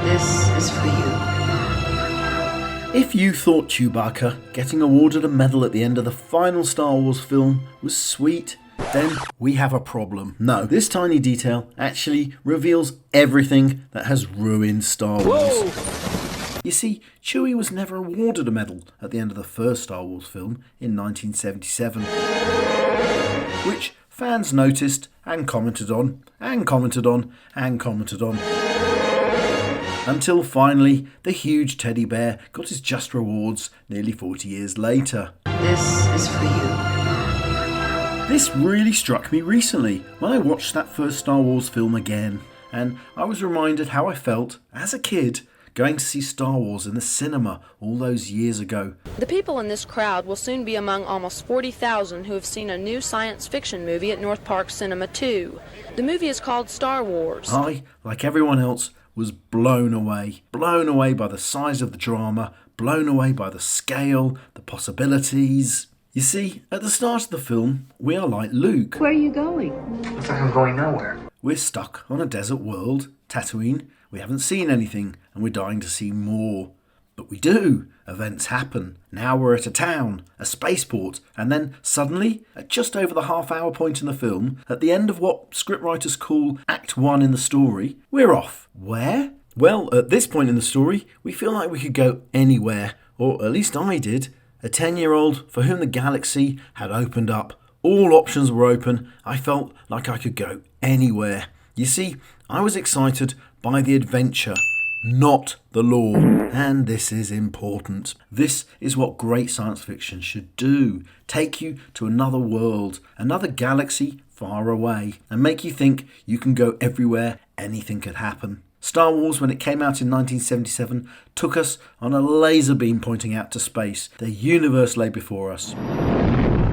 This is for you. If you thought Chewbacca getting awarded a medal at the end of the final Star Wars film was sweet, then we have a problem. No, this tiny detail actually reveals everything that has ruined Star Wars. Whoa! You see, Chewie was never awarded a medal at the end of the first Star Wars film in 1977, which fans noticed and commented on, and commented on, and commented on. Until finally, the huge teddy bear got his just rewards nearly 40 years later. This is for you. This really struck me recently when I watched that first Star Wars film again, and I was reminded how I felt as a kid going to see Star Wars in the cinema all those years ago. The people in this crowd will soon be among almost 40,000 who have seen a new science fiction movie at North Park Cinema 2. The movie is called Star Wars. I, like everyone else, was blown away by the size of the drama, blown away by the scale, the possibilities. You see, at the start of the film, we are like Luke. Where are you going? Looks like I'm going nowhere. We're stuck on a desert world, Tatooine. We haven't seen anything, and we're dying to see more. But we do. Events happen. Now we're at a town, a spaceport, and then suddenly, at just over the half-hour point in the film, at the end of what scriptwriters call Act 1 in the story, we're off. Where? Well, at this point in the story, we feel like we could go anywhere, or at least I did. A 10-year-old for whom the galaxy had opened up. All options were open. I felt like I could go anywhere. You see, I was excited by the adventure, not the lore. And this is important. This is what great science fiction should do. Take you to another world, another galaxy far away, and make you think you can go everywhere, anything could happen. Star Wars, when it came out in 1977, took us on a laser beam pointing out to space. The universe lay before us.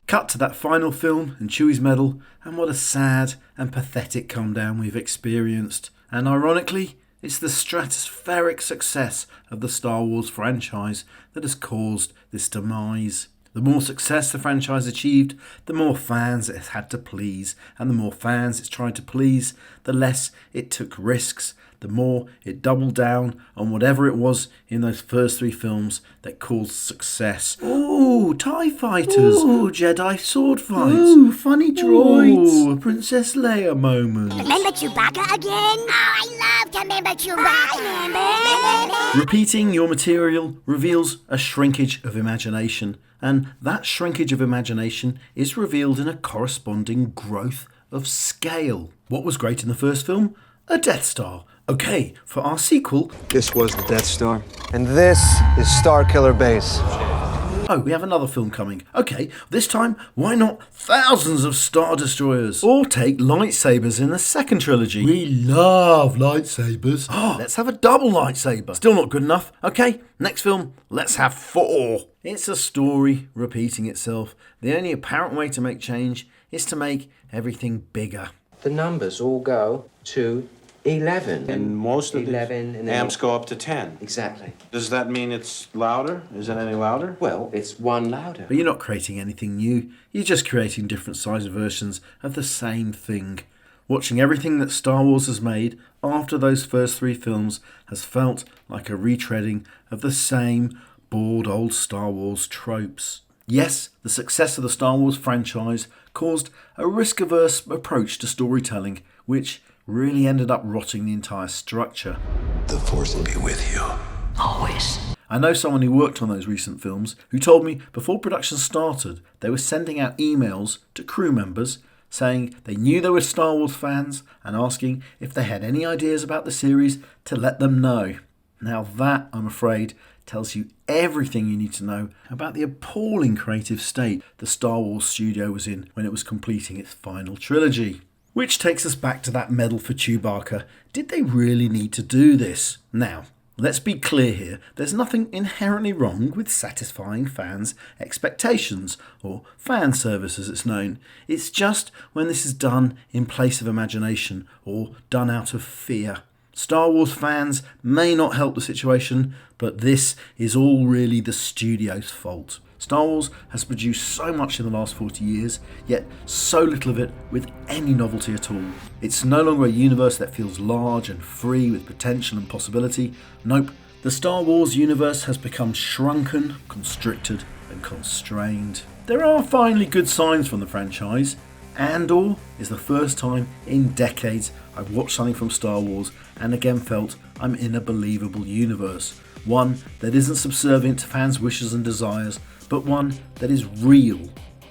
Cut to that final film and Chewie's medal, and what a sad and pathetic come down we've experienced. And ironically, it's the stratospheric success of the Star Wars franchise that has caused this demise. The more success the franchise achieved, the more fans it had to please, and the more fans it's tried to please, the less it took risks, the more it doubled down on whatever it was in those first three films that caused success. Ooh, TIE fighters! Ooh, Jedi sword fights! Ooh, funny droids! Ooh, a Princess Leia moment! Remember Chewbacca again? Oh, I love to remember Chewbacca! Repeating your material reveals a shrinkage of imagination, and that shrinkage of imagination is revealed in a corresponding growth of scale. What was great in the first film? A Death Star. Okay, for our sequel... This was the Death Star. And this is Starkiller Base. Oh, we have another film coming. Okay, this time, why not thousands of Star Destroyers? Or take lightsabers in the second trilogy. We love lightsabers. Oh, let's have a double lightsaber. Still not good enough. Okay, next film, let's have 4. It's a story repeating itself. The only apparent way to make change is to make everything bigger. The numbers all go to 11. And most of 11 the and then amps go up to 10. Exactly. Does that mean it's louder? Is it any louder? Well, it's one louder. But you're not creating anything new. You're just creating different size versions of the same thing. Watching everything that Star Wars has made after those first 3 films has felt like a retreading of the same bored old Star Wars tropes. Yes, the success of the Star Wars franchise caused a risk-averse approach to storytelling, which really ended up rotting the entire structure. The Force will be with you. Always. I know someone who worked on those recent films who told me before production started they were sending out emails to crew members saying they knew they were Star Wars fans and asking if they had any ideas about the series to let them know. Now that, I'm afraid, tells you everything you need to know about the appalling creative state the Star Wars studio was in when it was completing its final trilogy. Which takes us back to that medal for Chewbacca. Did they really need to do this? Now, let's be clear here. There's nothing inherently wrong with satisfying fans' expectations, or fan service as it's known. It's just when this is done in place of imagination, or done out of fear. Star Wars fans may not help the situation, but this is all really the studio's fault. Star Wars has produced so much in the last 40 years, yet so little of it with any novelty at all. It's no longer a universe that feels large and free with potential and possibility. Nope, the Star Wars universe has become shrunken, constricted and constrained. There are finally good signs from the franchise. Andor is the first time in decades I've watched something from Star Wars and again felt I'm in a believable universe. One that isn't subservient to fans' wishes and desires, but one that is real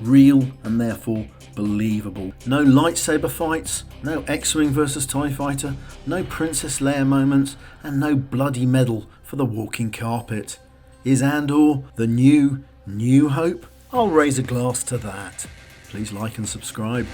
and therefore believable. No lightsaber fights, no X-Wing versus TIE Fighter, no Princess Leia moments, and no bloody medal for the walking carpet. Is Andor the new Hope? I'll raise a glass to that. Please like and subscribe.